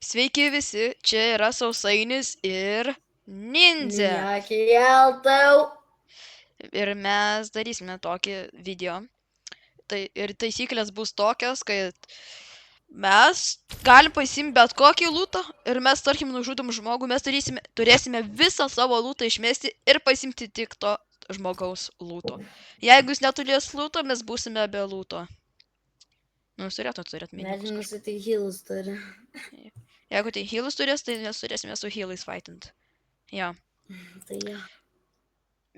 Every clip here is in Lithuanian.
Sveiki visi, čia yra Sausainis ir Ninja. Nekeltau. Ir mes darysime tokį video. Ir taisyklės bus tokios, kad mes galim pasiimti bet kokį lūtą ir mes, tarkim, nužudom žmogų, mes turėsime visą savo lūtą išmesti ir pasimti tik to žmogaus lūto. Jeigu jis neturės lūto, mes būsime be lūto. Nu, jūs turėtumėt minimus. Medžinas tai hilus turi. Jeigu tai healus turės, tai mes turėsime su healais fightant. Jo. Tai jo.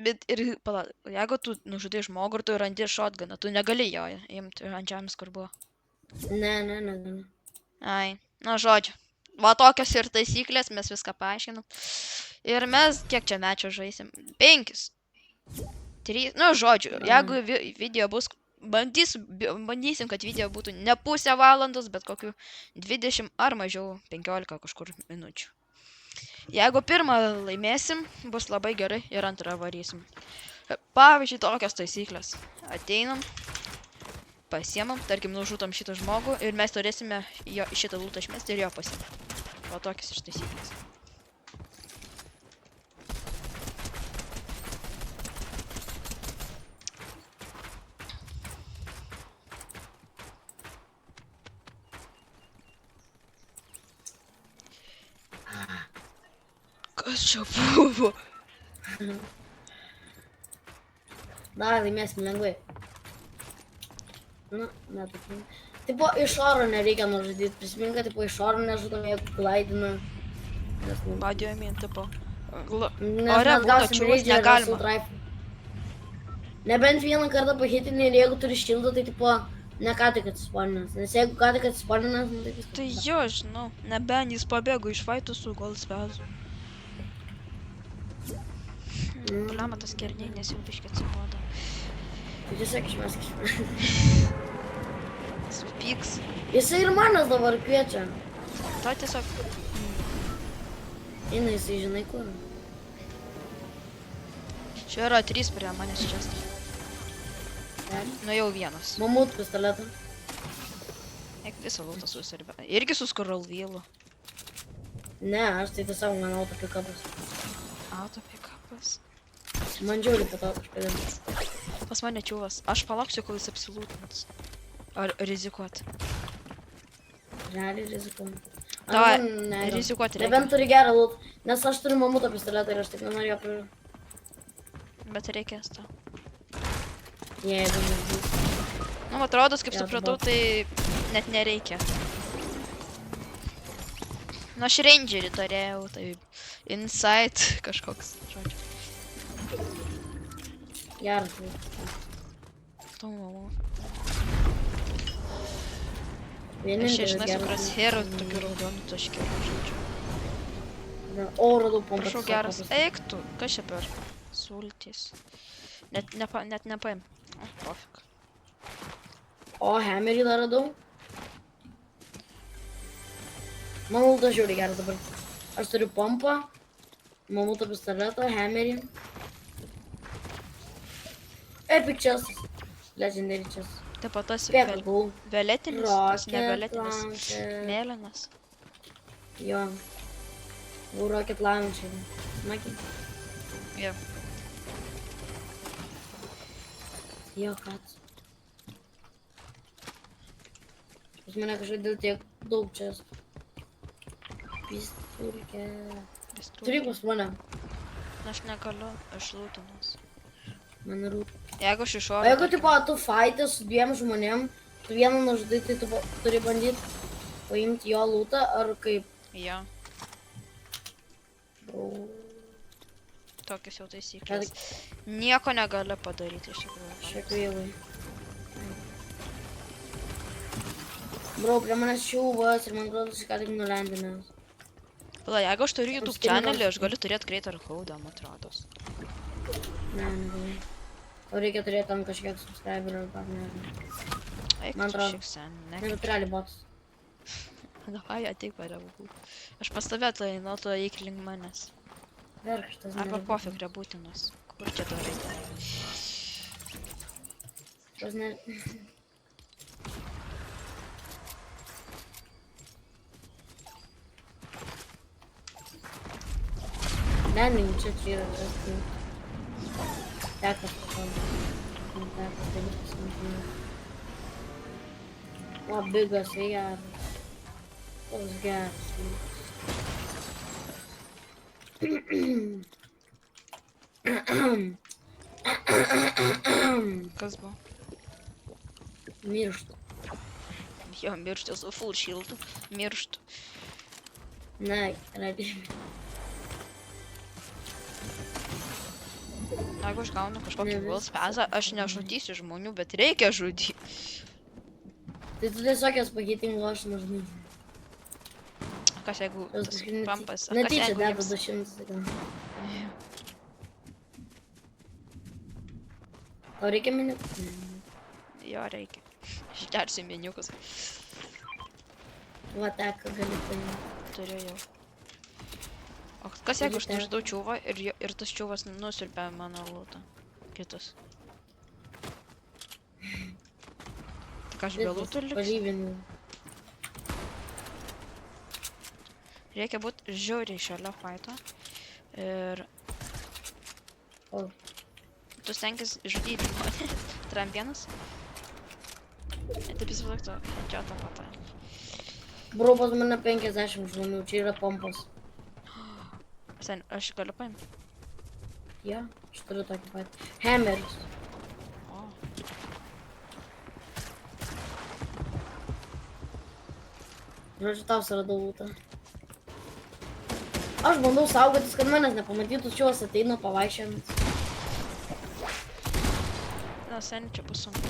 Bet ir, pala, jeigu tu nužudai žmogų ir tu randi shotguną, tu negali jo imti ant žemės, kur buvo. Ne. Ai, na žodžiu. Va tokios ir taisyklės, mes viską paaiškinam. Ir mes, kiek čia mečio žaisim? 5. 3, nu žodžiu, jeigu video bus, bandysim, kad video būtų ne pusę valandos, bet kokių 20 ar mažiau 15 kažkur minučių. Jeigu pirmą laimėsim, bus labai gerai ir antrą varysim. Pavyzdžiui, tokios taisyklės. Ateinam, pasiemam, tarkim, nužutom šitą žmogų ir mes turėsime šitą lūtą išmesti ir jo pasiemti. O tokios iš taisyklės. Kas čia buvo? Davai, laimėsim lengvai. Nu, netaip. Tipo, iš oro nereikia nužudyti. Prisimink, kad tipo, iš oro nežudom, jeigu klaidina. Padėjo min, tipo. Nes Ore mes būna gausim čiūvas raidžą negalima. Nebent vieną kartą pahitinį ir jeigu turi šildą, tai tipo, ne ką tik atsispaninęs. Nes jeigu ką tik atsispaninęs, tai viskas. Tai jo, žinau, nebent jis pabėgo iš faitų su Goldsvezu. Pliama tas kernynės jau biškiai atsibodo. Tai tiesiog išmeskis. Supyks. Jisai ir manęs dabar kviečia. To tiesiog... Eina jisai, žinai kur. Čia yra 3 prie manęs čia. Nu jau 1. Mamut pistoletą. Eik visą lūtą susiribę. Irgi su skuralvylu. Ne, aš tai tiesiog man auto pick-upas. Auto pick-upas. Man džiaugiai po to kažkodėl. Pas mane čiūvas. Aš palauksiu, kol jis apsilūtins. Ar rizikuot? Realiai rizikuoju. Davai, rizikuoti reikia. Nebent turi gerą lūt. Nes aš turiu mamuto pistoletą ir aš taip nenorėjau priu. Bet reikės to. Jeigu nebus. Nu, atrodos, kaip supratau, tai net nereikia. Nu, aš rangerį turėjau, tai inside kažkoks, žodžiu. Geras. Tu, mama. Aš čia, Vienintelis žinai, geras. supras herų tokių raudonų taškelių, žodžiu. O, radau pompą. Prašau, geras. Eik tu, kas čia per sultys? Net nepaim. O, pofik. O, hammerį dar radau. Mano lūtas žiauriai geras dabar. Aš turiu pompą, mamuto pistoletą, hammerį. Epic chest. Legendary chest. Taip pat tas Pėkakau. violetinis, tas ne violetinis, mėlynas. Jo. Rocket launcher. Smagiai. Jo. Jo, kats. Pas mane kažkodėl tiek daug čia. Pistulkė. Turi pas mane. Aš negaliu, aš lūtinas. Man rūp. Jeigu aš O iššoviu... jeigu tipo tu fight'e su 2 žmonėm, tu vieną nužudai, tai tu turi bandyti paimti jo lūtą, ar kaip? Jo, tokios jau taisyklės. Nieko negali padaryti iš tikrųjų. Šiekvievai. Bro, prie manęs čiūvas ir man atrodo, ką tik nulendinęs. Pala, jeigu aš turiu YouTube channelį, aš galiu turėti Creator Code, man atrodos. Ne, negali. O reikia turėti tam kažkiek subscriberų, ar ne. Eik, Man tu atrodo. šiek sen, Ne, ne? bet realiai botas. Davai, ateik parebū. Aš pas tave tai, nu, tu eik link manęs. Verkštas. Arba pofik rebūtinas. Kur čia darai? Tas ne... Ne, čia yra tas. Teko pakalbėti. Teko dalykas mintinai. O, bigas, geras. Toks geras. Kas buvo? Mirštu. Jo, mirštu su full shieldu. Mirštu. Ne, realiai. Jeigu aš gaunu kažkokį Ne will viskas spazą, aš nežudysiu žmonių, bet reikia žudyti. Tai tu tiesiog jas pakeitingu aš nežinau. Kas jeigu Jos tas kažkaip pampas, kas netyčia jeigu deda jiems... 200 gal. Tau reikia meniu? Jo, reikia. Išgersiu meniukus. Va, teka gali paimti. Turiu jau. O kas jeigu aš nužudau čiūvą ir tas čiūvas nusiurbė mano lūtą? Kitus. Tik aš be lūtų liksiu. Pažybinau. Reikia būti žiauriai šalia fighto. Ir O, tu stenkis žudyti mane. Trampienas. Taip įsivaizduok to headshotą patai. bro, pas mane 50 žmonių, čia yra pompos. Sen, aš galiu paimti. Ja, aš turiu tokį patį. Hammeris. O, Žodžiu, tau suradau lūtą. Aš bandau saugotis, kad manęs nepamatytų, šios ateina pavaišėmis. na, sen, čia bus sunku.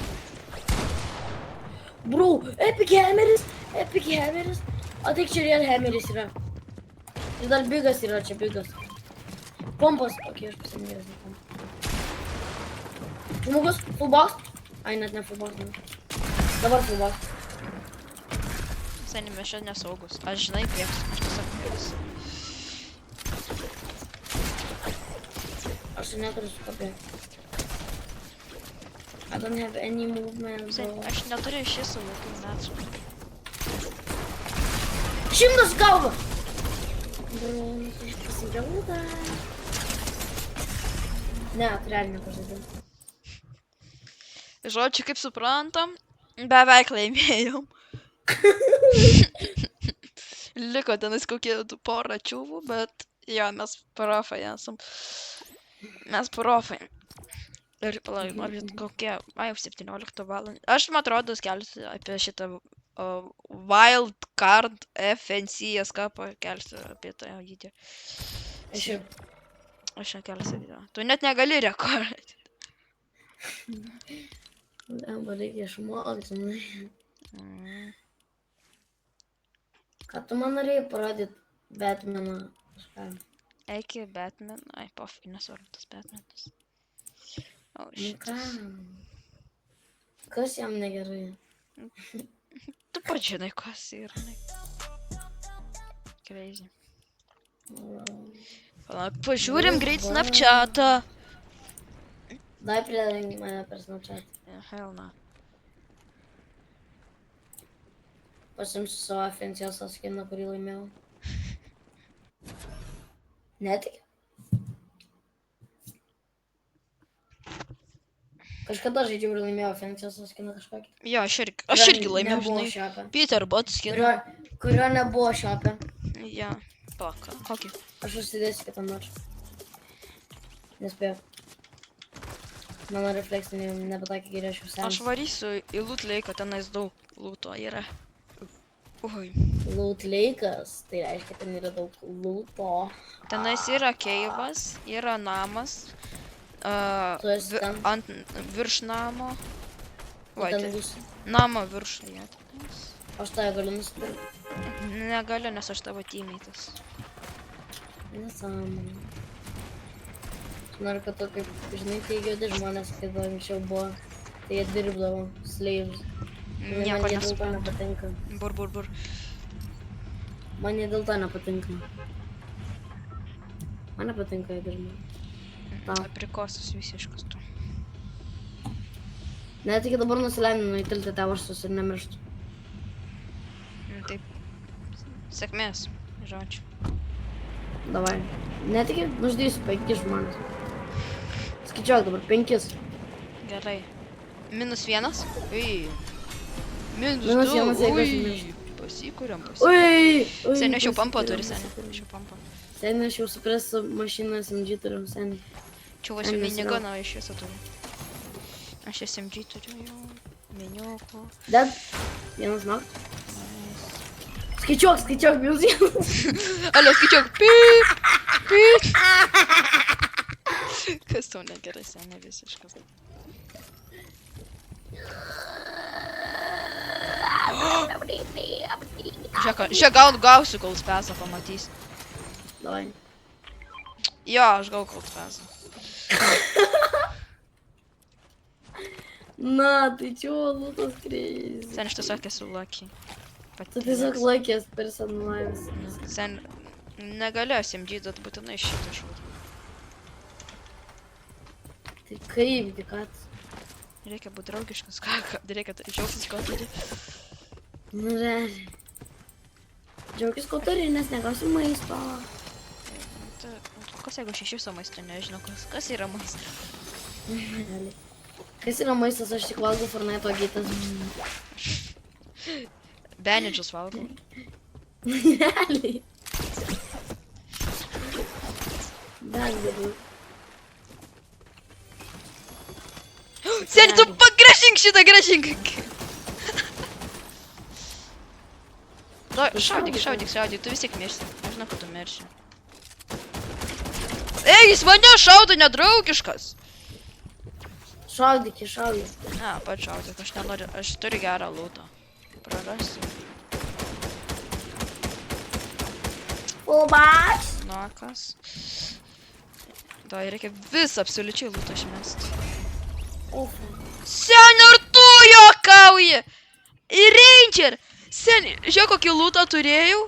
Bro, epic hammeris, epic hammeris. O tik čia real hammeris yra. Ir dar bigas yra, čia bigas. Pompas, okei, aš pasimėręs į pompą. Žmogus, full box. Ai, net ne full box, ne. Dabar full box. Seni, mes čia nesaugus. Aš žinai bėgsiu, aš tiesiog bėgsiu. Aš neturiu su pabėgti. I don't have any movement, Sen, bro. aš neturiu iš viso jokių metų. 100 galva! Bro, nu tai aš pasidžiaugiau tą. Ne, tu realiai nepažadėjau. Žodžiu, kaip suprantam, beveik laimėjom. Liko tenais kokie porą čiūvų, bet jo, mes profai esam. Mes profai. Ir palauk, kokie, jau 17 valandų. Aš, man atrodo, skelsiu apie šitą Wild Card FNC eskapą, kelsiu apie tą video. Aš jau. Aš nekelsiu video. Tu net negali rekordinti. Lemba, reikia išmokti, žinai. Ką tu man norėjai parodyti Batmaną kažką? Eiki Batman, ai, pofai, nesvarbu tas Batmanas. O, Nu šit. ką? Kas jam negerai? Tu pats žinai, kas yra. Crazy. Palauk, pažiūrim greit Snapchatą. Dai pridedink mane per Snapchat. Hell no. Pasimsiu savo FNCS skiną, kurį laimėjau. Netik? Kažkada žaidžiau ir laimėjau FNCS skiną kažkokį. Jo, aš irgi laimėjau, Nebuvo žinai. šiapę. Peter Bot skin. Kurio nebuvo šiapę. Jo, paka. Kokį? Aš užsidėsiu kitą nors. Nespėjau. Mano refleksai nepatakė geriau, aš jau Aš senas. varysiu į loot lake'ą, tenais daug looto yra. Oi. Loot laikas, tai reiškia, ten yra daug looto. Tenais yra keivas, yra namas. Tu esi ten? Ant virš namo. Vai, Ten tai būsi. namo viršuje. tenais. Aš tave galiu nusipirkti. Negaliu, nes aš tavo teammates. Nesąmonė. Aš noriu, kad tu kaip, žinai, tai juodi žmonės, kaip anksčiau buvo. Tai jie dirbdavo, slaves. Man Nieko jie dėl to nesuprantu. nepatinka. Bur. Man jie dėl to nepatinka. Man nepatinka jie dirba. Tau. Aprikosas visiškas tu. Net iki dabar nusileidinu į tiltą tevarsus ir nemirštu. Taip. Sėkmės, žodžiu. Davai. Netiki, nužudysiu 5 žmonės. Skaičiuok dabar, 5. Gerai. -1. Ui. Minus -2. vienas, jeigu aš Ui. mirštu. Pasikuriam. Ui! Seniai aš jau pampą turi, seniai. Aš jau pampą. Seniai aš jau supresu mašiną SMG turiu, seniai. Čia vas jau Seniai miniganą iš viso turiu. Aš SMG turiu jau. Minioko. Dead. Vienas knock. Skaičiuok, minus 1. Alio, skaičiuok. Pyp. Pyp. Kas tau negerai, seniai visiškas. Žiūrėk, gausiu kol spesą pamatys. Davai. Jo, aš gau kol spesą. Na, tai čia lutas crazy. Sen, aš tiesiog esu lucky. Tu tiesiog laikės personalas. Sen, negaliu SMG, bet būtinai šitą šūdį. Tai kaip, dikat? Reikia būti draugiškas, reikia džiaugtis, ko turi. Nu, realiai. Džiaugis, ko turi, nes negausi maisto. Kas jeigu aš iš viso maisto nežinau, kas yra maistas? Realiai. Kas yra maistas, aš tik valgau Fortnite gytas. Benidžus valgau. Realiai. Dar geriau. Seni, tu pagražink šitą, gražink! Šaudyk, tu vis tiek mirsi. Aš žinau, kad tu mirsi. Ei, jis mane šaudo, nedraugiškas! Šaudyk. Ne, pats šaudyk, aš nenoriu, aš turiu gerą lūtą. Prarasiu. Fullbox! Nokas. Tai reikia visą absoliučiai lūtą išmesti. Seni, ar tu juokauji? Ir Ranger! Seni, žiūrėk, kokį lūtą turėjau.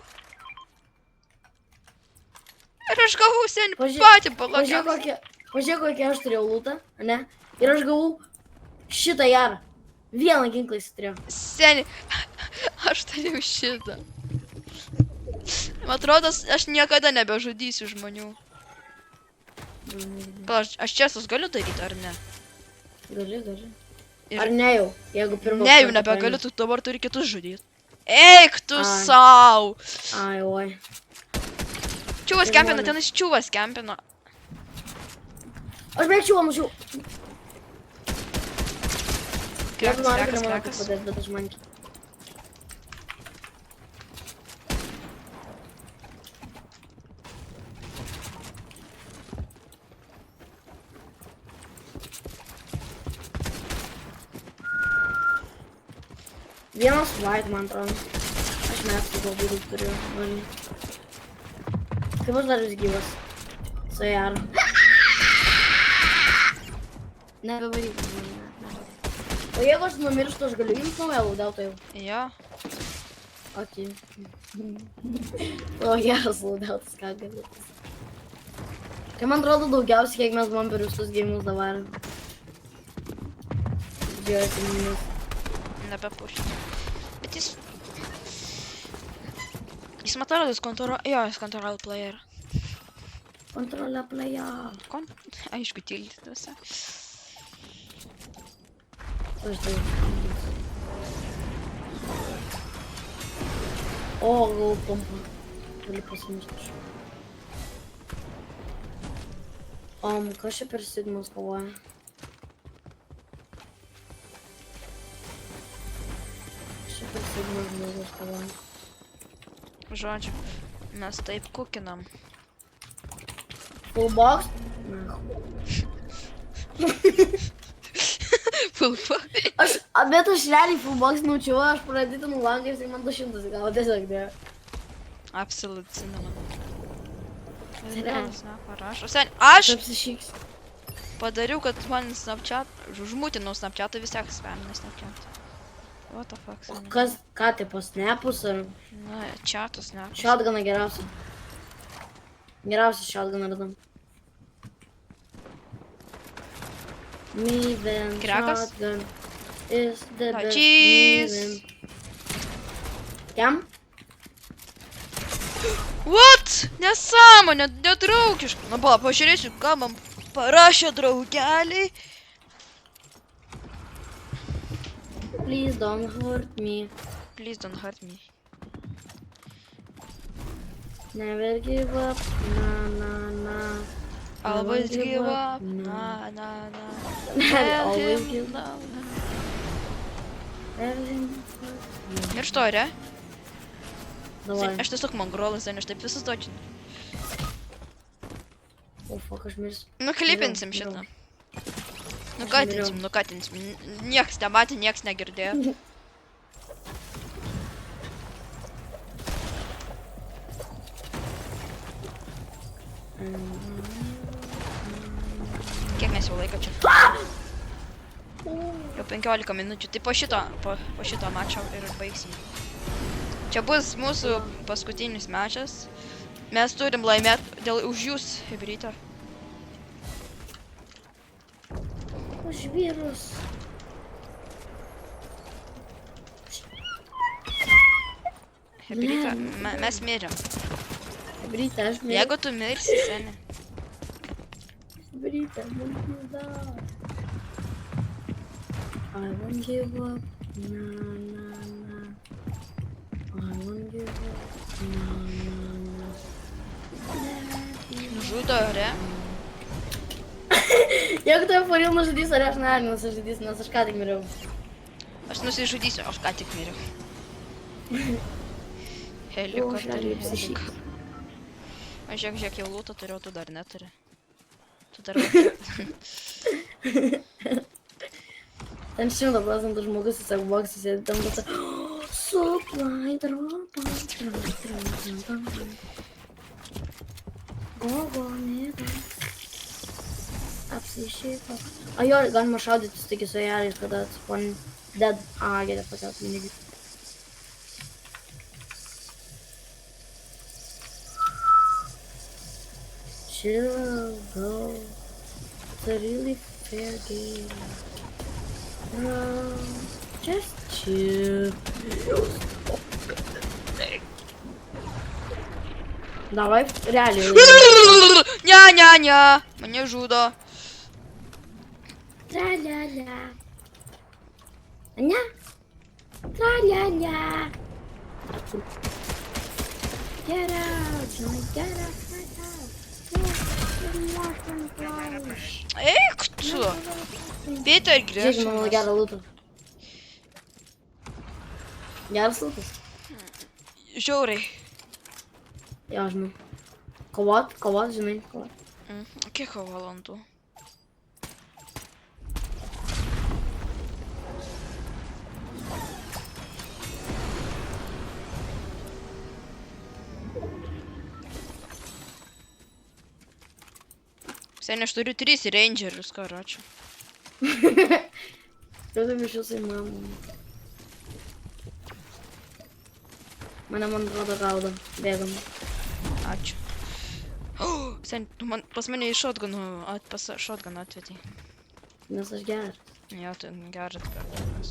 Ir aš gavau, seni, patį palakiausią. Pažiūrėk, kokią aš turėjau lūtą, ne? Ir aš gavau šitą jarą. Vieną ginklą jis turėjo. Seni, aš turėjau šitą. Man atrodo, aš niekada nebežudysiu žmonių. Aš česus galiu daryti, ar ne? Gali. Ar ne jau, jeigu pirmą... Ne, jau nebegaliu, tu dabar turi kitus žudyti. Eik tu sau! Ai, oi. Čiūvas kempino, tenas čiūvas kempino. Aš beveik čiūvą mušiau. Krekas. Padėt, bet aš mankiu. Vienas white, man atrodo. Aš metų labai daug turiu. Kaip aš dar vis gyvas. Su jaru. Nebevaryk. O jeigu aš numirštu, aš galiu imti naują laudeltą jau. Jo. Ok. O geras laudeltas, ką galiu. Kai man atrodo daugiausiai, kiek mes bumperius tus geimus dabar. Didžiuojasi minus. Nebepušti. Bet jis... Jis man atrodo, jis control player. Kontrolę player. Aišku, tildytuose. Aš tai... O, gavau pompą. Galiu pasimiršti. Kas čia per Sigmas kovoja? Žodžiu, mes taip kukinam. Fullbox? Fullbox? Bet aš realiai fullbox naučiau, aš pradėtinu langais ir man 200 gavo tiesiog dėjo. Absolut cinema. Serialas. Aš Apsišyks. padariau, kad man Snapchat, užmutinau Snapchatą, vis tiek spamina Snapchat. What the fuck, O seniai? kas, ką tai po snapus ar... Na, chatas snapas. Shotguną geriausia. Geriausia shotguną radom. Me then Krekas? shotgun is the Na, best. cheese. Me then. Kiam? What? Nesąmonė, nedraugiška. Na, ba, pažiūrėsiu, ką man parašė draugeliai. Please don't hurt me. Please don't hurt me. Never give up. Na, na, na. Always Never give up. Na, na, na. Tell Always him give no, no. Everything. Ir što, re? Давай. Aš tiesiog mongrolas, aš taip visus dočinu. O, fuck, aš mirsiu. Nuklipinsim šitą. Nukatinsim. Nieks nematė, nieks negirdėjo. Kiek mes jau laiko čia? Jau 15 minučių. Tai po šito mačo ir baigsim. Čia bus mūsų paskutinis mačas. Mes turim laimėti dėl už jūs, hibrytą. Už vyrus. Hibrytą, mes mirėm. Brita, aš mirsiu. Jeigu tu mirsi, seni. Brita, man pizda. I won't give up. Na, na, na. I won't give up. Na, na, na. Nužudo, re? Jeigu tave foril nužudys, ar aš nusižudys, nes aš ką tik miriau. Aš nusižudysiu, aš ką tik miriau. Helikopterį. Aš žiūrėk, jau lūtą turiu, tu dar neturi. Tu dar Ten 100% žmogus tiesiog boksas sėdi tam būtų. Supply drop. Go, mėga. Apsišyko. A jo, galima šaudyti su tiki su jeliais, kada spawn dead. A, get the fuck out, minigi. Chill, bro. It's a really fair game. Bro, just chill. Давай, реально. Ne, mane žudo. Тра-ля-ля. Аня? Тра-ля-ля. Get out, Johnny, get out, get out. Eik tu. Peter Žiūrėk, man grįžo. gerą lūtą. Geras lūtas? Žiauriai. Jo, žinau. Kovot, žinai, kovot. Kiek valandų? Seniai, aš turiu 3 rangerius, karočią. Kada iš jūsų įmanoma. Mane, man atrodo, gaudo. Bėgam. Ačiū. Seniai, tu pas mane į shotguną atvedai. Nes aš geras. Jo, tu geras bernas.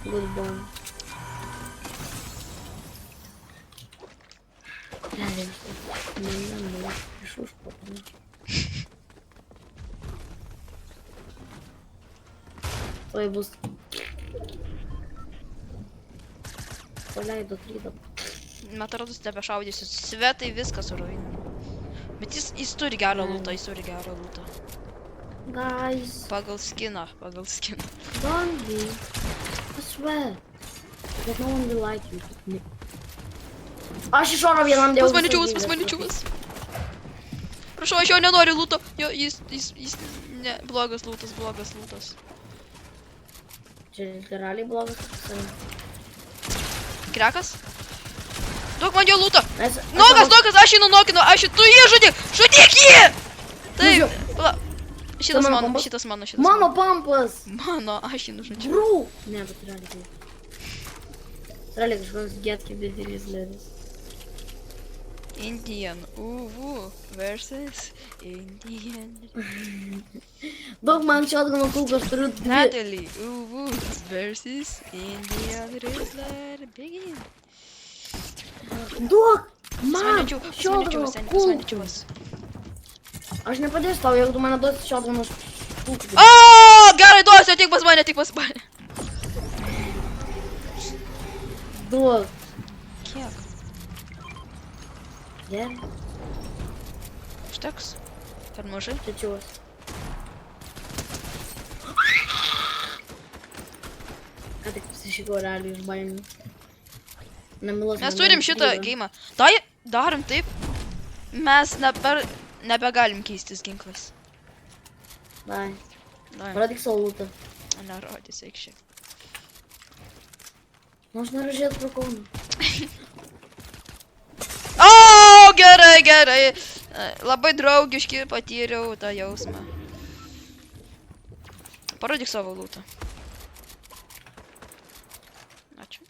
Good boy. Realiai, man iš užpapą. Tuoj bus. Paleido krydą. Man atrodo, tebe šaudysiu. Svetai viskas ruinina. Bet jis turi gerą lūtą, Guys, Pagal skiną. don't be. I swear. That no one will like you. Aš iš oro vienam dėl. Pas mane čiūvas. Prašau, aš jo nenoriu lūto. Jo, jis, ne, blogas lūtas. Čia literaliai blogas. Krekas? Duok man jo lūtą. Mes... Nokas, aš jį nunokinu, tu jį žudyk jį! Taip, pala. Šitas mano. Mano pampas! Mano, aš jį nužudžiau. Bro! Ne, bet realiai taip. Realiai kažkoks getki didelis lėdis. Indian versus Indian. Daug man shotguno kulkos turiu dvi. Natalie versus Indian Rizzler. Begin. Duok! Man, šiodrą kulkų. čiūvas. Aš nepadėsiu tau, jeigu tu mane duosi šiodrą kulkų. O, gerai, duosiu, tik pas mane, tik pas mane. Duok. Kiek? Gerai, Užteks? Per mažai? čia čiūvas. Ką tik pasišykau realiai iš baimių. Nemilos Mes turim šitą geimą. Tai darom taip. Mes nebegalim keistis ginklais. Dai, Dai, paradyk savo lūtą. nerodys eikščiai. Nu, aš noriu žiūrėti pro Kauną. O, gerai, gerai. Labai draugiški patyriau tą jausmą. Parodyk savo lūtą. Ačiū.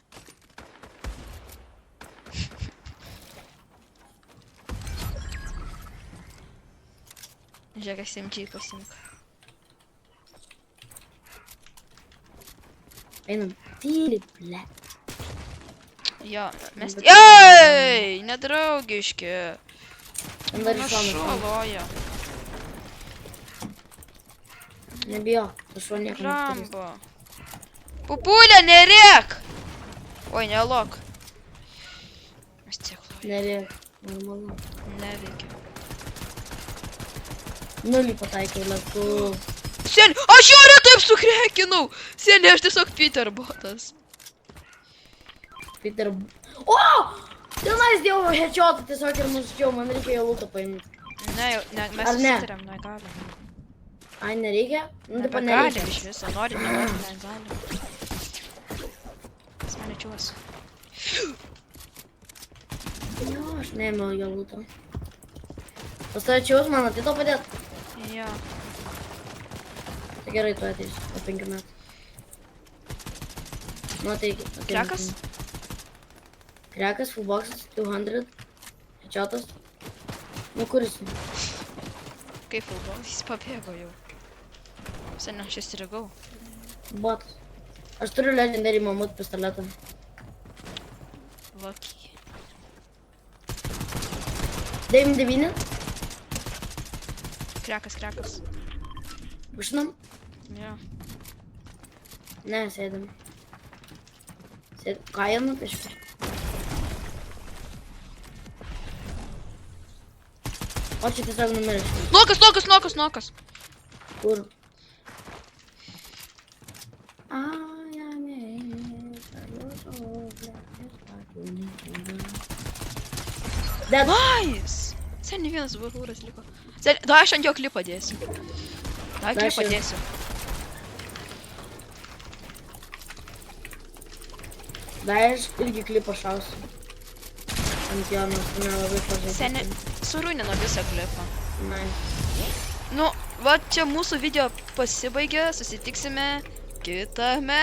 Žiūrėk, SMG pasimk. Einam. Tyli, ble. Jo, mes... Bet- Ei, nedraugiški. Ten dar Mano iš šono. šuo loja. Nebijok, tu šuo nieko neturės. Rambo. Pupulė, nerėk! Oi, nelok. Mes tiek loja. Nerėk, normalu. Neveikia. Nulį pataikiau lėktų. Seni, aš jau taip sukrekinau! Seni, aš tiesiog Peter botas. Peter... O! Tenais dėjau headshotą tiesiog ir nusičiau, man reikėjo lūtą paimti. Ne, mes Ar ne? susitariam, negalim. Ai, nereikia? Nu, taip Nebegalim nereikia. iš viso, nori, negalim. Pas mane čiuos. Jo, aš neėmiau jo lūtą. Pas tave čiaus, man atėjo padėt. Jo. Tai gerai, tu ateisi po 5 metų. Nu, ateik. Krekas? Krekas, fullboxas, 200. Headshotas. Nu, kuris? Kaip futbol, jis pabėgo jau. Seni, aš įsirigau. Botas. Aš turiu legendary mamut pistoletą. Lucky. 99. Krekas. Pušinam? Jo. Ne, sėdam. Ką jie nupiešė? O čia tiesiog numirė. Nokas. Kur? Dead. Nice! Seni, vienas varūras liko. Seni, da, aš ant jo klipą dėsiu. Da, Da, klipą aš jau- dėsiu. Da, aš irgi klipą šausiu. Ant jo, nors nelabai pažaidžiu. Seni, surūnino visą klipą. Nice. Nu, va čia mūsų video pasibaigė, susitiksime kitame